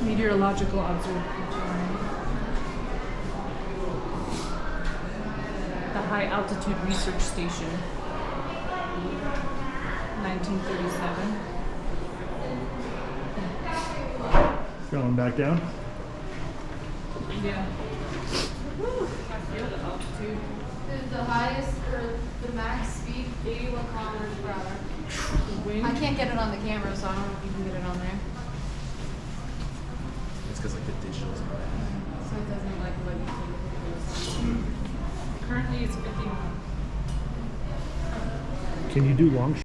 Meteorological Observatory. The High Altitude Research Station. 1937. Going back down. Yeah. Woo, I feel the altitude. The highest or the max speed, 81 kilometers per hour. The wind. I can't get it on the camera, so I don't know if you can get it on there. It's because like the digital's not bad. So it doesn't like let me take pictures. Currently it's 51. Can you do long